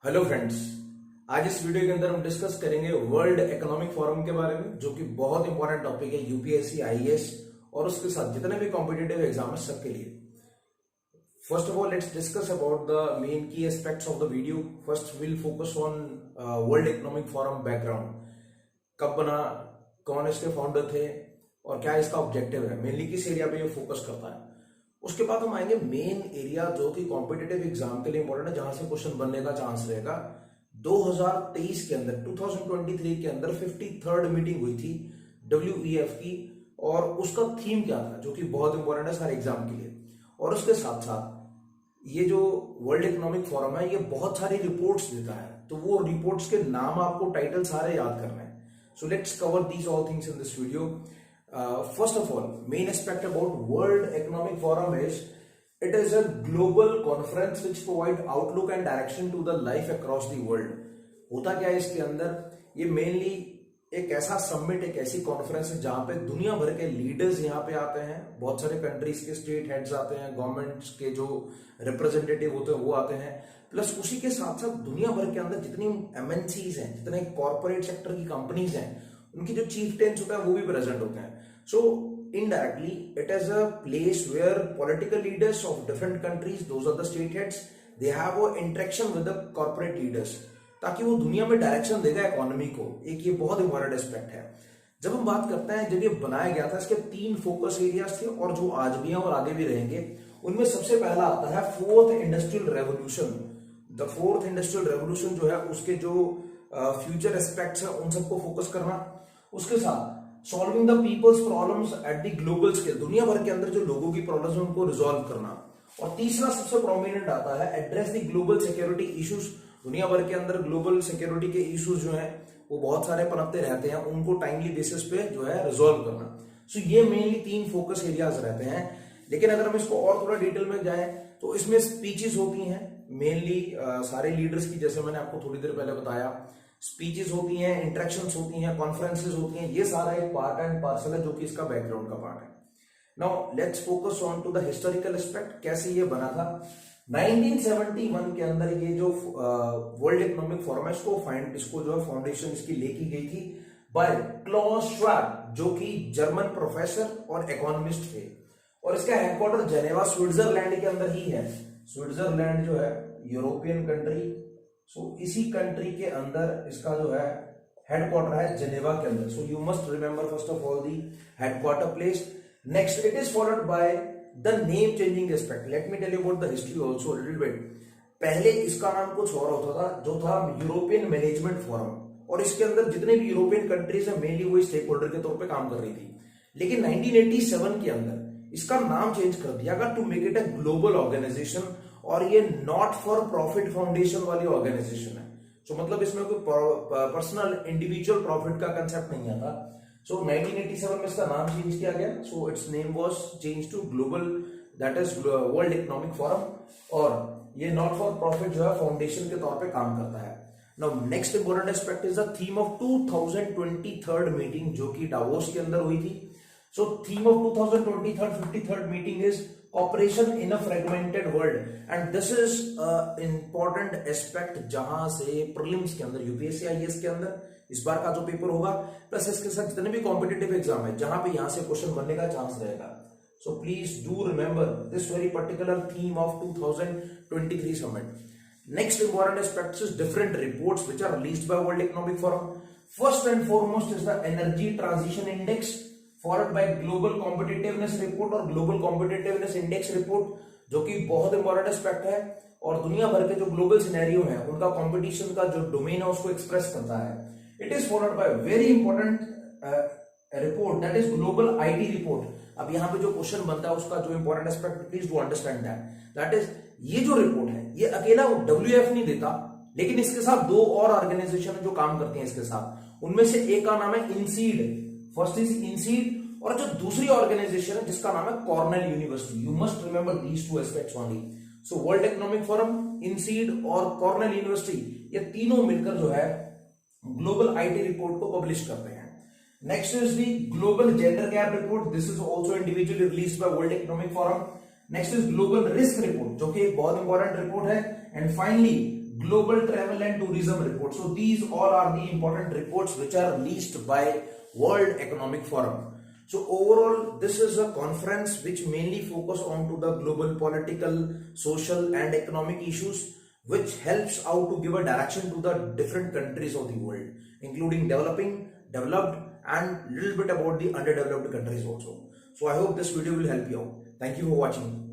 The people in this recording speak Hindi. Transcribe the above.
Hello friends. आज इस वीडियो के अंदर हम डिस्कस करेंगे वर्ल्ड इकोनॉमिक फोरम के बारे में, जो कि बहुत इंपॉर्टेंट टॉपिक है यूपीएससी, आईएएस और उसके साथ जितने भी कॉम्पिटिटिव एग्जाम है सबके लिए। First of all let's discuss about the main key aspects of the video. First will focus on World economic Forum background, कब बना, कौन इसके फाउंडर थे और क्या इसका ऑब्जेक्टिव है, मेनली किस एरिया पे ये फोकस करता है। उसके बाद हम आएंगे मेन एरिया जो कि कॉम्पिटिटिव एग्जाम के लिए इंपॉर्टेंट है, जहां से क्वेश्चन बनने का चांस रहेगा। 2023 के अंदर 2023 के अंदर 53rd मीटिंग हुई थी WEF की, और उसका थीम क्या था जो कि बहुत इंपॉर्टेंट है सारे एग्जाम के लिए। और उसके साथ साथ ये जो वर्ल्ड इकोनॉमिक फोरम है ये बहुत सारी रिपोर्ट्स देता है, तो वो रिपोर्ट्स के नाम आपको टाइटल सारे याद करने हैं। So let's cover these all things in this video. First of all, main aspect about World Economic Forum is it is a global conference which provide outlook and direction to the life across the world. होता क्या है इसके अंदर, ये मेनली एक ऐसा समिट, एक ऐसी कॉन्फ्रेंस है जहां पे दुनिया भर के लीडर्स यहाँ पे आते हैं, बहुत सारे कंट्रीज के स्टेट हेड्स आते हैं, गवर्नमेंट्स के जो रिप्रेजेंटेटिव होते हैं वो आते हैं, प्लस उसी के साथ साथ दुनिया भर के अंदर जितनी MNCs हैं, जितने कॉर्पोरेट सेक्टर की कंपनीज हैं, उनकी जो चीफ टेंस होता है वो भी प्रेजेंट होते हैं. सो indirectly it is a place where political leaders of different countries, those are the state heads, they have a interaction with the corporate leaders, ताकि वो दुनिया में डायरेक्शन देगा इकोनॉमी को. एक ये बहुत इंपॉर्टेंट एस्पेक्ट है. जब हम बात करते हैं, जब ये बनाया गया था इसके 3 फोकस एरियाज थे और जो आज भी हैं और आगे भी रहेंगे, उनमें सबसे पहला आता है fourth industrial revolution. The fourth industrial revolution जो है उसके जो फ्यूचर एस्पेक्ट्स है उन सबको फोकस करना. उसके साथ solving the people's problems at the global scale, दुनिया भर के अंदर जो लोगों की प्रॉब्लम्स है उनको रिजॉल्व करना. और तीसरा सबसे प्रोमिनेंट आता है address the global security issues. दुनिया भर के अंदर ग्लोबल सिक्योरिटी के इश्यूज जो हैं वो बहुत सारे पनपते रहते हैं, उनको टाइमली बेसिस पे जो है रिजॉल्व करना. सो ये मेनली 3 फोकस एरियाज रहते हैं. लेकिन अगर हम इसको और थोड़ा डिटेल में जाएं तो इसमें स्पीचेस होती हैं मेनली सारे लीडर्स की, जैसे मैंने आपको थोड़ी देर पहले बताया. स्पीचेस होती हैं, इंटरेक्शंस होती हैं, कॉन्फ्रेंसेस होती हैं, ये सारा एक पार्ट एंड पार्सल है जो कि इसका बैकग्राउंड का पार्ट है. Now let's focus on to the historical aspect, कैसे ये बना था. 1971 के अंदर ये जो वर्ल्ड इकोनॉमिक फोरम है इसको जो है फाउंडेशन इसकी लेकी गई थी बाय क्लॉस श्वाब, जो कि जर्मन प्रोफेसर और इकोनॉमिस्ट थे. और इसका हेडक्वार्टर जेनेवा स्विट्जरलैंड के अंदर ही है. स्विट्जरलैंड जो है यूरोपियन कंट्री, सो इसी कंट्री के अंदर इसका जो है हेडक्वार्टर है जेनेवा के अंदर. So you must remember first of all the headquarter place. Next it is followed by the name changing aspect. Let me tell you about the history also little bit. पहले इसका नाम कुछ और होता था जो था यूरोपियन मैनेजमेंट फोरम, और इसके अंदर जितने भी यूरोपियन कंट्रीज है मेनली वो स्टेक होल्डर के तौर पे काम कर रही थी. लेकिन 1987 के अंदर इसका नाम चेंज कर दिया गया to make it a global organisation, और ये नॉट फॉर प्रॉफिट फाउंडेशन वाली ऑर्गेनाइजेशन है. सो मतलब इसमें कोई पर्सनल इंडिविजुअल प्रॉफिट का कंसेप्ट नहीं आता. सो 1987 में इसका नाम चेंज किया गया. So its name was change to global, that is world economic forum, और ये नॉट फॉर प्रॉफिट जो है फाउंडेशन के तौर पे काम करता है. Now next important aspect is the theme of 2023 meeting, जो कि डावोस के अंदर हुई थी. So theme of 53rd meeting is operation in a fragmented world, and this is important aspect जहां से प्रीलिम्स के अंदर, यूपीएससी आईएएस के अंदर इस बार का जो पेपर होगा, प्लस इसके साथ जितने भी कॉम्पिटिटिव एग्जाम है जहां पे यहां से क्वेश्चन बनने का चांस रहेगा. So please do remember this very particular theme of 2023 summit. Next important aspect is different reports which are released by world economic forum. First and foremost is the energy transition index, followed by global competitiveness report और ग्लोबल कॉम्पिटिटिवनेस इंडेक्स रिपोर्ट, जो कि बहुत इंपॉर्टेंट एस्पेक्ट है और दुनिया भर के जो ग्लोबल सिनेरियो है उनका कंपटीशन का जो डोमेन है उसको एक्सप्रेस करता है. It is followed bye very important report, that is global IT report. अब यहां पे जो क्वेश्चन बनता है उसका जो important aspect, please do understand that is ये जो रिपोर्ट है ये अकेला WEF नहीं देता, लेकिन इसके साथ 2 और ऑर्गेनाइजेशन जो काम करती हैं इसके साथ. उनमें से एक का नाम है INSEAD, फर्स्ट इज INSEAD, और जो दूसरी ऑर्गेनाइजेशन है जिसका नाम है Cornell university. You must remember these 2 aspects only. So world economic forum, INSEAD और कॉर्नेल यूनिवर्सिटी, ये तीनों मिलकर जो है ग्लोबल आईटी रिपोर्ट को पब्लिश करते हैं. Next is the global gender gap report. This is also individually released by world economic forum. Next is global risk report, जो कि एक बहुत इंपॉर्टेंट रिपोर्ट है. And finally Global Travel and Tourism Report. So these all are the important reports which are released by World Economic Forum. So overall, this is a conference which mainly focus on to the global political, social and economic issues, which helps out to give a direction to the different countries of the world, including developing, developed and little bit about the underdeveloped countries also. So I hope this video will help you out. Thank you for watching.